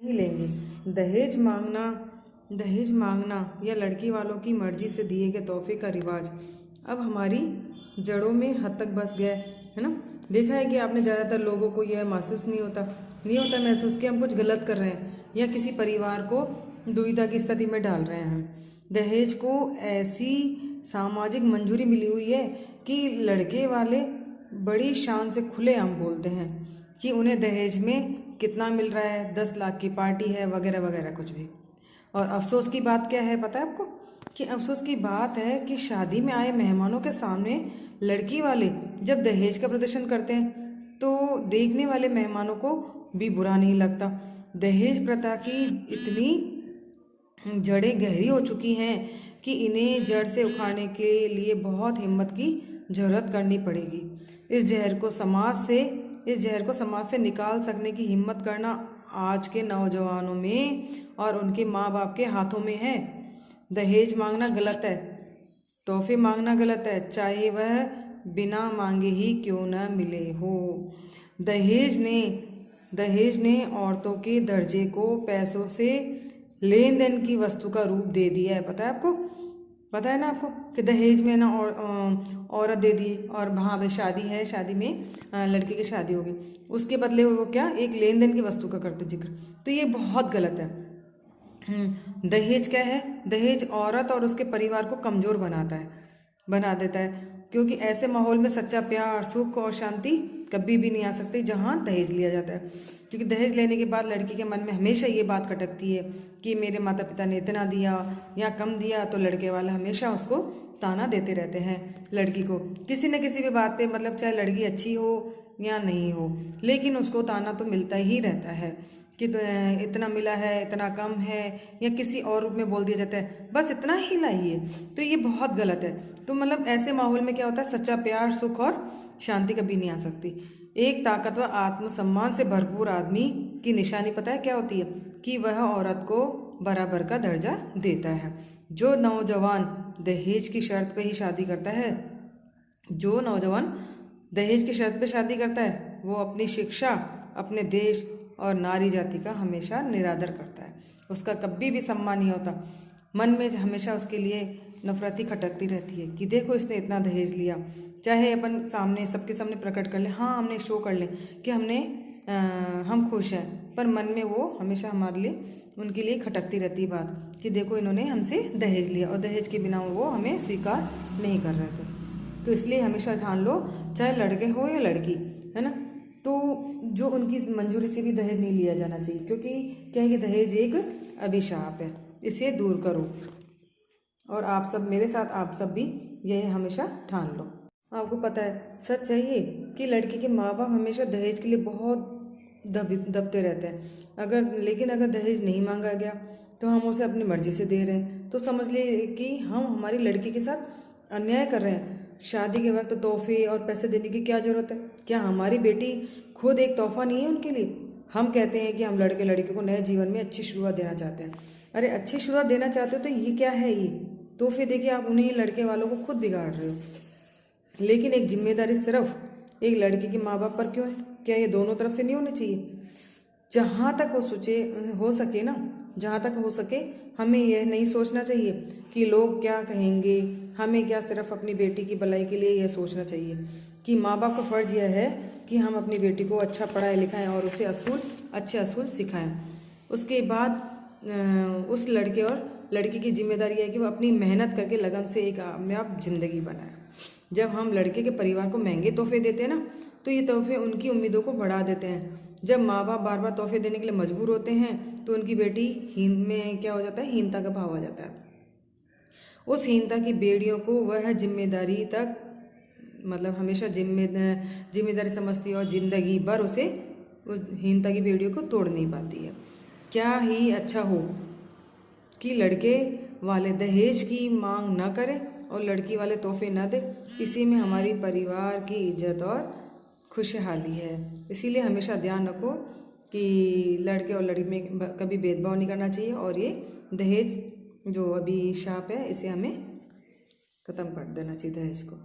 नहीं लेंगे। दहेज मांगना या लड़की वालों की मर्जी से दिए गए तोहफे का रिवाज अब हमारी जड़ों में हद तक बस गया है ना। देखा है कि आपने ज़्यादातर लोगों को यह महसूस नहीं होता महसूस कि हम कुछ गलत कर रहे हैं या किसी परिवार को दुविधा की स्थिति में डाल रहे हैं। दहेज को ऐसी सामाजिक मंजूरी मिली हुई है कि लड़के वाले बड़ी शान से खुलेआम बोलते हैं कि उन्हें दहेज में कितना मिल रहा है, 10 लाख की पार्टी है वगैरह वगैरह कुछ भी। और अफसोस की बात क्या है पता है आपको कि अफसोस की बात है कि शादी में आए मेहमानों के सामने लड़की वाले जब दहेज का प्रदर्शन करते हैं तो देखने वाले मेहमानों को भी बुरा नहीं लगता। दहेज प्रथा की इतनी जड़ें गहरी हो चुकी हैं कि इन्हें जड़ से उखाड़ने के लिए बहुत हिम्मत की जरूरत करनी पड़ेगी। इस जहर को समाज से निकाल सकने की हिम्मत करना आज के नौजवानों में और उनके माँ बाप के हाथों में है। दहेज मांगना गलत है, तोहफे मांगना गलत है, चाहे वह बिना मांगे ही क्यों न मिले हो। दहेज ने औरतों के दर्जे को पैसों से लेन देन की वस्तु का रूप दे दिया है। पता है ना आपको कि दहेज में ना औरत दे दी और वहाँ पे शादी है, शादी में लड़के की शादी होगी, उसके बदले वो क्या एक लेन देन की वस्तु का करते जिक्र। तो ये बहुत गलत है। दहेज क्या है? दहेज औरत और उसके परिवार को कमज़ोर बना देता है क्योंकि ऐसे माहौल में सच्चा प्यार, सुख और शांति कभी भी नहीं आ सकती जहाँ दहेज लिया जाता है। क्योंकि दहेज लेने के बाद लड़की के मन में हमेशा ये बात खटकती है कि मेरे माता पिता ने इतना दिया या कम दिया, तो लड़के वाले हमेशा उसको ताना देते रहते हैं लड़की को किसी न किसी भी बात पे, मतलब चाहे लड़की अच्छी हो या नहीं हो, लेकिन उसको ताना तो मिलता ही रहता है कि तो इतना मिला है, इतना कम है, या किसी और रूप में बोल दिया जाता है बस इतना ही लाइए। तो ये बहुत गलत है। तो मतलब ऐसे माहौल में क्या होता है, सच्चा प्यार, सुख और शांति कभी नहीं आ सकती। एक ताकतवर आत्मसम्मान से भरपूर आदमी की निशानी पता है क्या होती है कि वह औरत को बराबर का दर्जा देता है। जो नौजवान दहेज की शर्त पे शादी करता है वो अपनी शिक्षा, अपने देश और नारी जाति का हमेशा निरादर करता है। उसका कभी भी सम्मान नहीं होता। मन में हमेशा उसके लिए नफरत ही खटकती रहती है कि देखो इसने इतना दहेज लिया। चाहे अपन सामने सबके सामने प्रकट कर लें, हाँ हमने शो कर लें कि हम खुश हैं, पर मन में वो हमेशा हमारे लिए उनके लिए खटकती रहती है बात कि देखो इन्होंने हमसे दहेज लिया और दहेज के बिना वो हमें स्वीकार नहीं कर रहे थे। तो इसलिए हमेशा ध्यान लो, चाहे लड़के हो या लड़की, है ना, तो जो उनकी मंजूरी से भी दहेज नहीं लिया जाना चाहिए क्योंकि क्या है कि दहेज एक अभिशाप है, इसे दूर करो। और आप सब मेरे साथ, आप सब भी यह हमेशा ठान लो। आपको पता है सच चाहिए कि लड़की के माँ बाप हमेशा दहेज के लिए बहुत दबते रहते हैं। लेकिन अगर दहेज नहीं मांगा गया तो हम उसे अपनी मर्जी से दे रहे हैं, तो समझ लिए कि हम हमारी लड़की के साथ अन्याय कर रहे हैं। शादी के वक्त तोहफे और पैसे देने की क्या ज़रूरत है? क्या हमारी बेटी खुद एक तोहफा नहीं है उनके लिए? हम कहते हैं कि हम लड़के लड़की को नए जीवन में अच्छी शुरुआत देना चाहते हैं। अरे अच्छी शुरुआत देना चाहते हो तो ये क्या है, ये तोहफे देखिए आप उन्हीं लड़के वालों को खुद बिगाड़ रहे हो। लेकिन एक जिम्मेदारी सिर्फ एक लड़के के माँ बाप पर क्यों है? क्या ये दोनों तरफ से नहीं होनी चाहिए? जहाँ तक हो सके हमें यह नहीं सोचना चाहिए कि लोग क्या कहेंगे। हमें क्या सिर्फ अपनी बेटी की भलाई के लिए यह सोचना चाहिए कि माँ बाप का फ़र्ज़ यह है कि हम अपनी बेटी को अच्छा पढ़ाएं लिखाएं और उसे अच्छे असूल सिखाएं। उसके बाद उस लड़के और लड़की की जिम्मेदारी है कि वो अपनी मेहनत करके लगन से एक कामयाब ज़िंदगी बनाए। जब हम लड़के के परिवार को महंगे तोहफे देते हैं ना, तो ये तोहफे उनकी उम्मीदों को बढ़ा देते हैं। जब माँ बाप बार बार तोहफे देने के लिए मजबूर होते हैं तो उनकी बेटी क्या हो जाता है, हीनता का भाव आ जाता है। उस हीनता की बेड़ियों को वह जिम्मेदारी तक, मतलब हमेशा जिम्मेदारी समझती है और ज़िंदगी भर उसे उस हीनता की बेड़ियों को तोड़ नहीं पाती है। क्या ही अच्छा हो कि लड़के वाले दहेज की मांग न करें और लड़की वाले तोहफे न दें। इसी में हमारी परिवार की इज्जत और खुशहाली है। इसीलिए हमेशा ध्यान रखो कि लड़के और लड़की में कभी भेदभाव नहीं करना चाहिए और ये दहेज जो अभी शाप है इसे हमें ख़त्म कर देना चाहिए, दहेज को।